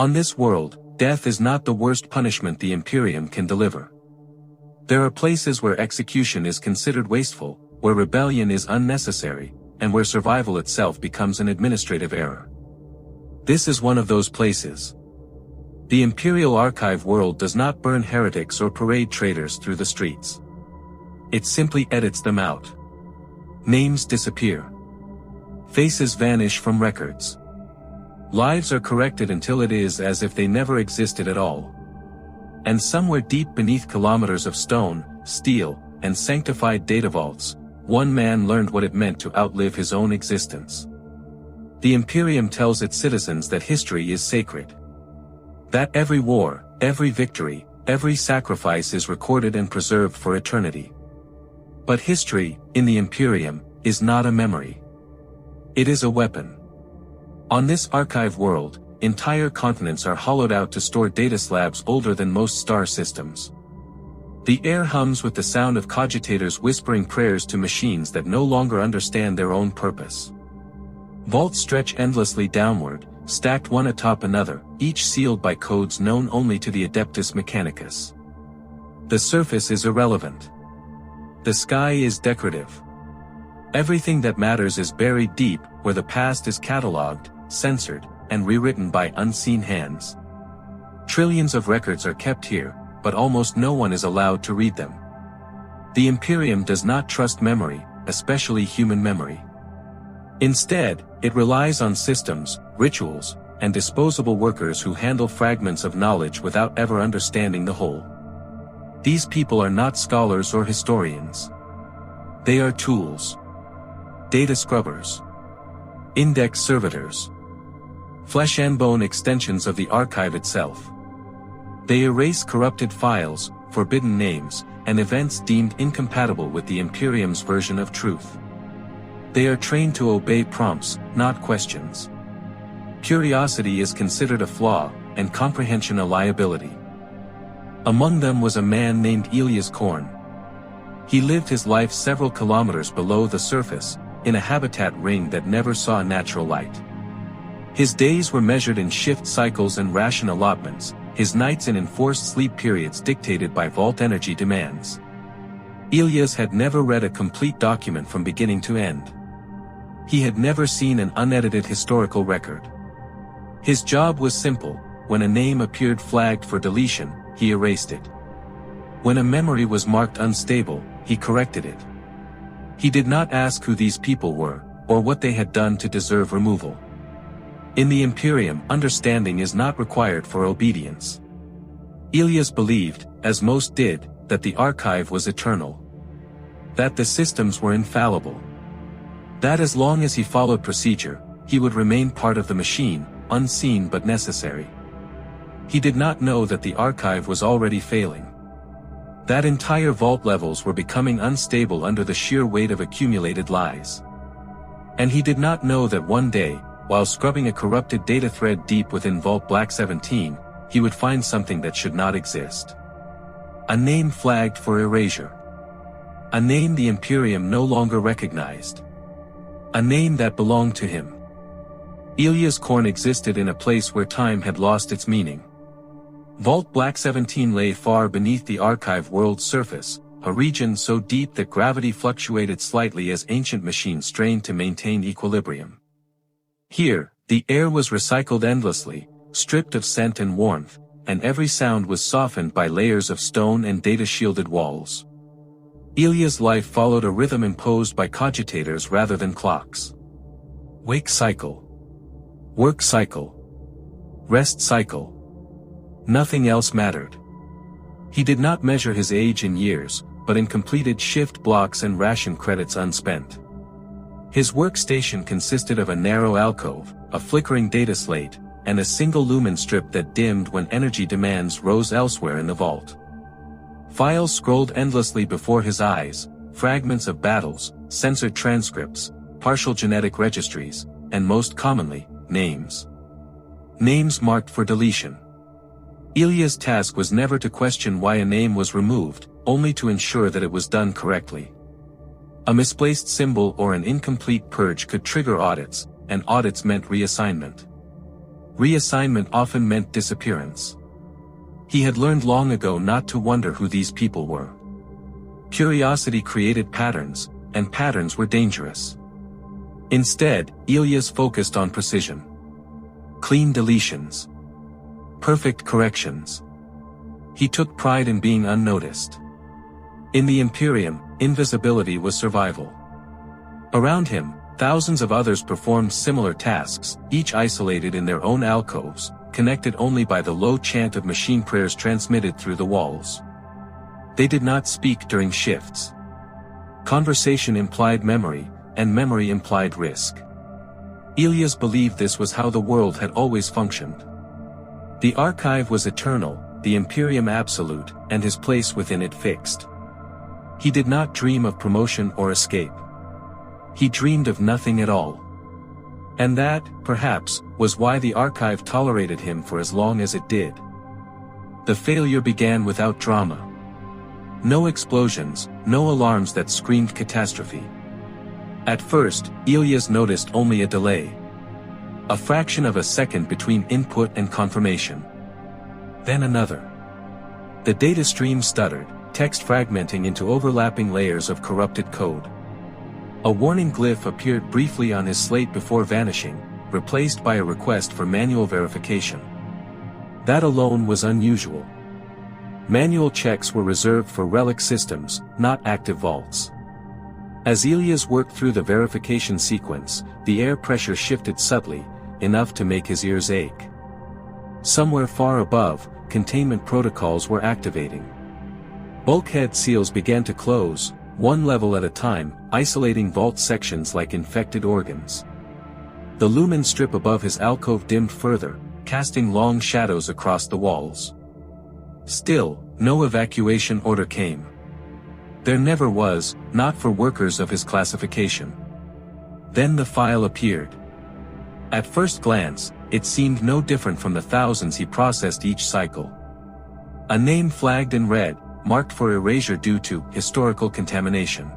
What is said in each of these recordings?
On this world, death is not the worst punishment the Imperium can deliver. There are places where execution is considered wasteful, where rebellion is unnecessary, and where survival itself becomes an administrative error. This is one of those places. The Imperial Archive World does not burn heretics or parade traitors through the streets. It simply edits them out. Names disappear. Faces vanish from records. Lives are corrected until it is as if they never existed at all. And somewhere deep beneath kilometers of stone, steel, and sanctified data vaults, one man learned what it meant to outlive his own existence. The Imperium tells its citizens that history is sacred. That every war, every victory, every sacrifice is recorded and preserved for eternity. But history, in the Imperium, is not a memory. It is a weapon. On this archive world, entire continents are hollowed out to store data slabs older than most star systems. The air hums with the sound of cogitators whispering prayers to machines that no longer understand their own purpose. Vaults stretch endlessly downward, stacked one atop another, each sealed by codes known only to the Adeptus Mechanicus. The surface is irrelevant. The sky is decorative. Everything that matters is buried deep, where the past is catalogued, censored, and rewritten by unseen hands. Trillions of records are kept here, but almost no one is allowed to read them. The Imperium does not trust memory, especially human memory. Instead, it relies on systems, rituals, and disposable workers who handle fragments of knowledge without ever understanding the whole. These people are not scholars or historians. They are tools. Data scrubbers. Index servitors. Flesh and bone extensions of the archive itself. They erase corrupted files, forbidden names, and events deemed incompatible with the Imperium's version of truth. They are trained to obey prompts, not questions. Curiosity is considered a flaw, and comprehension a liability. Among them was a man named Elyas Korne. He lived his life several kilometers below the surface, in a habitat ring that never saw natural light. His days were measured in shift cycles and ration allotments, his nights in enforced sleep periods dictated by vault energy demands. Elyas had never read a complete document from beginning to end. He had never seen an unedited historical record. His job was simple: when a name appeared flagged for deletion, he erased it. When a memory was marked unstable, he corrected it. He did not ask who these people were, or what they had done to deserve removal. In the Imperium, understanding is not required for obedience. Elyas believed, as most did, that the archive was eternal. That the systems were infallible. That as long as he followed procedure, he would remain part of the machine, unseen but necessary. He did not know that the archive was already failing. That entire vault levels were becoming unstable under the sheer weight of accumulated lies. And he did not know that one day, while scrubbing a corrupted data thread deep within Vault Black 17, he would find something that should not exist. A name flagged for erasure. A name the Imperium no longer recognized. A name that belonged to him. Elyas Korne existed in a place where time had lost its meaning. Vault Black 17 lay far beneath the archive world's surface, a region so deep that gravity fluctuated slightly as ancient machines strained to maintain equilibrium. Here, the air was recycled endlessly, stripped of scent and warmth, and every sound was softened by layers of stone and data-shielded walls. Elyas' life followed a rhythm imposed by cogitators rather than clocks. Wake cycle. Work cycle. Rest cycle. Nothing else mattered. He did not measure his age in years, but in completed shift blocks and ration credits unspent. His workstation consisted of a narrow alcove, a flickering data slate, and a single lumen strip that dimmed when energy demands rose elsewhere in the vault. Files scrolled endlessly before his eyes, fragments of battles, censored transcripts, partial genetic registries, and most commonly, names. Names marked for deletion. Elyas' task was never to question why a name was removed, only to ensure that it was done correctly. A misplaced symbol or an incomplete purge could trigger audits, and audits meant reassignment. Reassignment often meant disappearance. He had learned long ago not to wonder who these people were. Curiosity created patterns, and patterns were dangerous. Instead, Elyas focused on precision. Clean deletions. Perfect corrections. He took pride in being unnoticed. In the Imperium, invisibility was survival. Around him, thousands of others performed similar tasks, each isolated in their own alcoves, connected only by the low chant of machine prayers transmitted through the walls. They did not speak during shifts. Conversation implied memory, and memory implied risk. Elyas believed this was how the world had always functioned. The archive was eternal, the Imperium absolute, and his place within it fixed. He did not dream of promotion or escape. He dreamed of nothing at all. And that, perhaps, was why the archive tolerated him for as long as it did. The failure began without drama. No explosions, no alarms that screamed catastrophe. At first, Elyas noticed only a delay. A fraction of a second between input and confirmation. Then another. The data stream stuttered, text fragmenting into overlapping layers of corrupted code. A warning glyph appeared briefly on his slate before vanishing, replaced by a request for manual verification. That alone was unusual. Manual checks were reserved for relic systems, not active vaults. As Elyas worked through the verification sequence, the air pressure shifted subtly, enough to make his ears ache. Somewhere far above, containment protocols were activating. Bulkhead seals began to close, one level at a time, isolating vault sections like infected organs. The lumen strip above his alcove dimmed further, casting long shadows across the walls. Still, no evacuation order came. There never was, not for workers of his classification. Then the file appeared. At first glance, it seemed no different from the thousands he processed each cycle. A name flagged in red, marked for erasure due to historical contamination.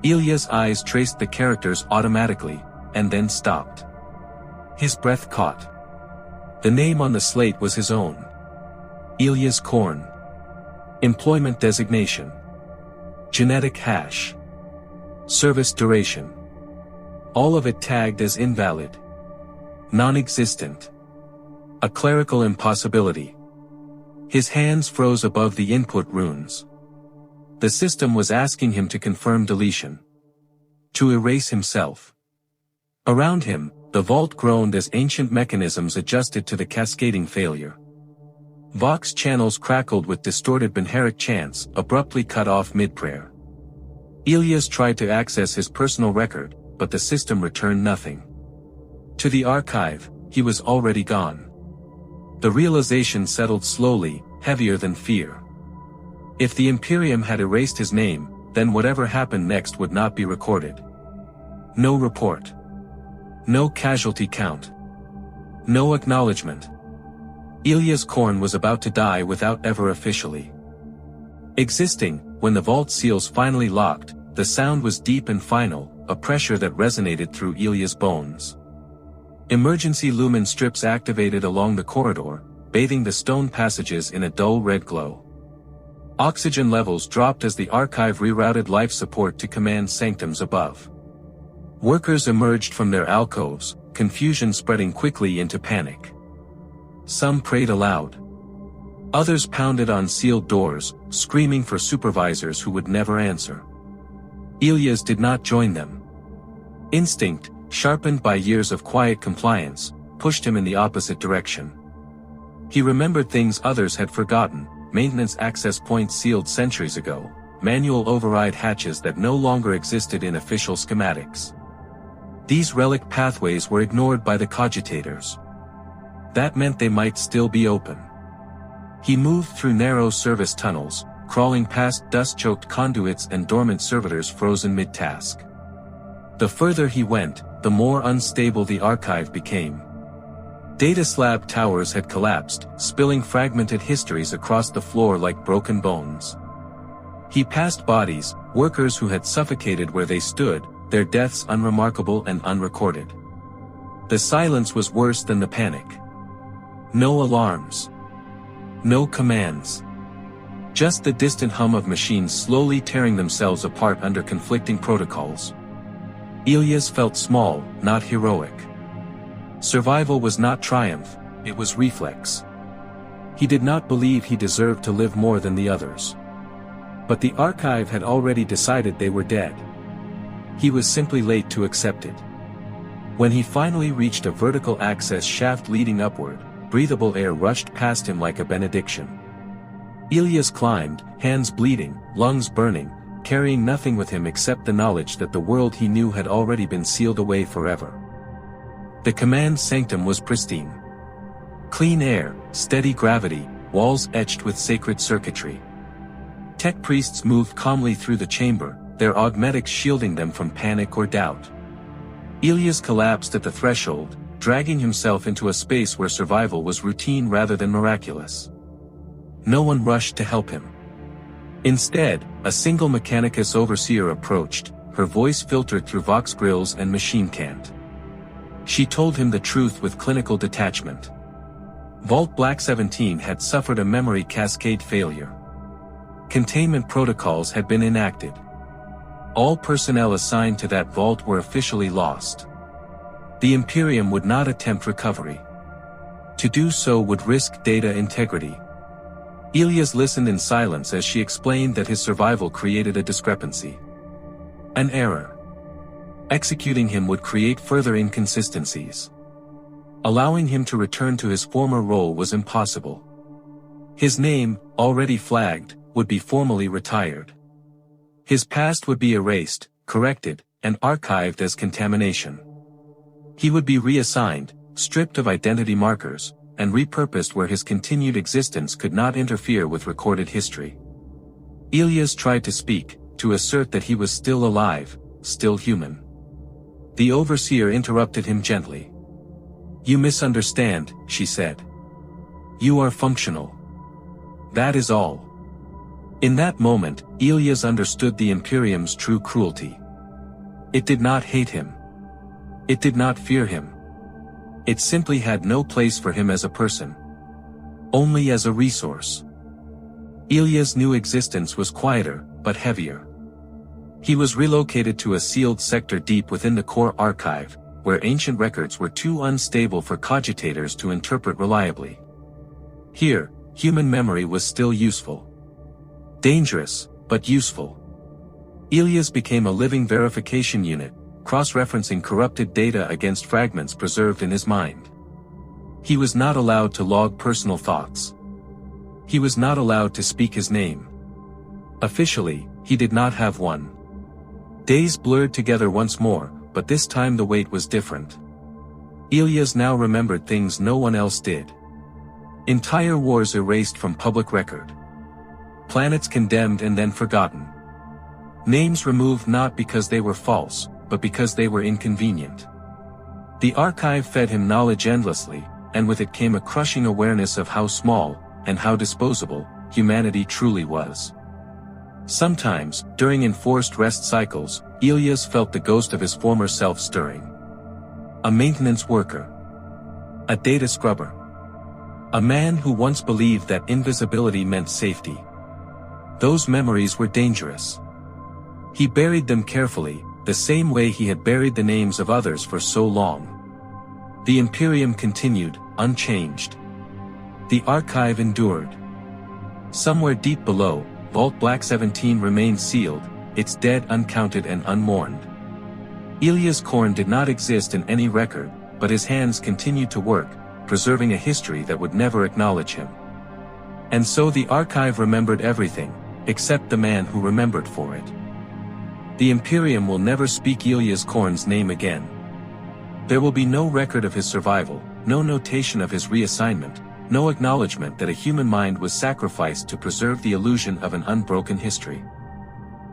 Elyas' eyes traced the characters automatically, and then stopped. His breath caught. The name on the slate was his own. Elyas Korne. Employment designation. Genetic hash. Service duration. All of it tagged as invalid. Non-existent. A clerical impossibility. His hands froze above the input runes. The system was asking him to confirm deletion. To erase himself. Around him, the vault groaned as ancient mechanisms adjusted to the cascading failure. Vox channels crackled with distorted Benheric chants, abruptly cut off mid-prayer. Elyas tried to access his personal record, but the system returned nothing. To the archive, he was already gone. The realization settled slowly, heavier than fear. If the Imperium had erased his name, then whatever happened next would not be recorded. No report. No casualty count. No acknowledgement. Elyas Korne was about to die without ever officially existing. When the vault seals finally locked, the sound was deep and final, a pressure that resonated through Elyas' bones. Emergency lumen strips activated along the corridor, bathing the stone passages in a dull red glow. Oxygen levels dropped as the archive rerouted life support to command sanctums above. Workers emerged from their alcoves, confusion spreading quickly into panic. Some prayed aloud. Others pounded on sealed doors, screaming for supervisors who would never answer. Elyas did not join them. Instinct, sharpened by years of quiet compliance, pushed him in the opposite direction. He remembered things others had forgotten: maintenance access points sealed centuries ago, manual override hatches that no longer existed in official schematics. These relic pathways were ignored by the cogitators. That meant they might still be open. He moved through narrow service tunnels, crawling past dust-choked conduits and dormant servitors frozen mid-task. The further he went, the more unstable the archive became. Data slab towers had collapsed, spilling fragmented histories across the floor like broken bones. He passed bodies, workers who had suffocated where they stood, their deaths unremarkable and unrecorded. The silence was worse than the panic. No alarms. No commands. Just the distant hum of machines slowly tearing themselves apart under conflicting protocols. Elyas felt small, not heroic. Survival was not triumph, it was reflex. He did not believe he deserved to live more than the others. But the archive had already decided they were dead. He was simply late to accept it. When he finally reached a vertical access shaft leading upward, breathable air rushed past him like a benediction. Elyas climbed, hands bleeding, lungs burning, carrying nothing with him except the knowledge that the world he knew had already been sealed away forever. The command sanctum was pristine. Clean air, steady gravity, walls etched with sacred circuitry. Tech priests moved calmly through the chamber, their augmetics shielding them from panic or doubt. Elyas collapsed at the threshold, dragging himself into a space where survival was routine rather than miraculous. No one rushed to help him. Instead, a single Mechanicus overseer approached, her voice filtered through vox grills and machine cant. She told him the truth with clinical detachment. Vault Black 17 had suffered a memory cascade failure. Containment protocols had been enacted. All personnel assigned to that vault were officially lost. The Imperium would not attempt recovery. To do so would risk data integrity. Elyas listened in silence as she explained that his survival created a discrepancy. An error. Executing him would create further inconsistencies. Allowing him to return to his former role was impossible. His name, already flagged, would be formally retired. His past would be erased, corrected, and archived as contamination. He would be reassigned, stripped of identity markers, and repurposed where his continued existence could not interfere with recorded history. Elyas tried to speak, to assert that he was still alive, still human. The overseer interrupted him gently. "You misunderstand," she said. "You are functional. That is all." In that moment, Elyas understood the Imperium's true cruelty. It did not hate him. It did not fear him. It simply had no place for him as a person. Only as a resource. Elyas' new existence was quieter, but heavier. He was relocated to a sealed sector deep within the core archive, where ancient records were too unstable for cogitators to interpret reliably. Here, human memory was still useful. Dangerous, but useful. Elyas became a living verification unit, cross-referencing corrupted data against fragments preserved in his mind. He was not allowed to log personal thoughts. He was not allowed to speak his name. Officially, he did not have one. Days blurred together once more, but this time the weight was different. Elyas now remembered things no one else did. Entire wars erased from public record. Planets condemned and then forgotten. Names removed not because they were false, but because they were inconvenient. The archive fed him knowledge endlessly, and with it came a crushing awareness of how small, and how disposable, humanity truly was. Sometimes, during enforced rest cycles, Elyas felt the ghost of his former self stirring. A maintenance worker. A data scrubber. A man who once believed that invisibility meant safety. Those memories were dangerous. He buried them carefully, the same way he had buried the names of others for so long. The Imperium continued, unchanged. The archive endured. Somewhere deep below, Vault Black 17 remained sealed, its dead uncounted and unmourned. Elyas Korne did not exist in any record, but his hands continued to work, preserving a history that would never acknowledge him. And so the archive remembered everything, except the man who remembered for it. The Imperium will never speak Elyas Korne's name again. There will be no record of his survival, no notation of his reassignment, no acknowledgement that a human mind was sacrificed to preserve the illusion of an unbroken history.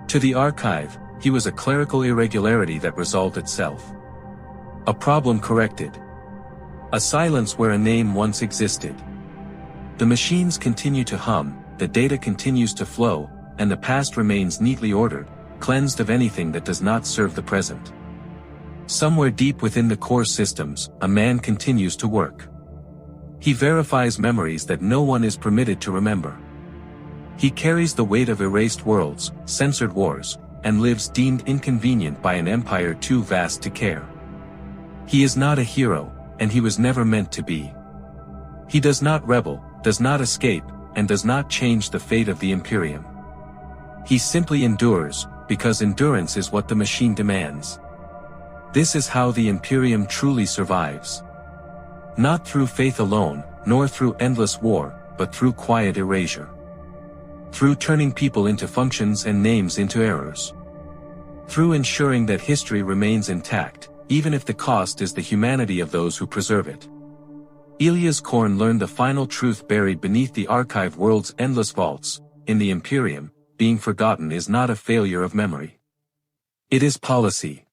To the archive, he was a clerical irregularity that resolved itself. A problem corrected. A silence where a name once existed. The machines continue to hum, the data continues to flow, and the past remains neatly ordered, cleansed of anything that does not serve the present. Somewhere deep within the core systems, a man continues to work. He verifies memories that no one is permitted to remember. He carries the weight of erased worlds, censored wars, and lives deemed inconvenient by an empire too vast to care. He is not a hero, and he was never meant to be. He does not rebel, does not escape, and does not change the fate of the Imperium. He simply endures, because endurance is what the machine demands. This is how the Imperium truly survives. Not through faith alone, nor through endless war, but through quiet erasure. Through turning people into functions and names into errors. Through ensuring that history remains intact, even if the cost is the humanity of those who preserve it. Elyas Korne learned the final truth buried beneath the Archive World's endless vaults: in the Imperium, being forgotten is not a failure of memory. It is policy.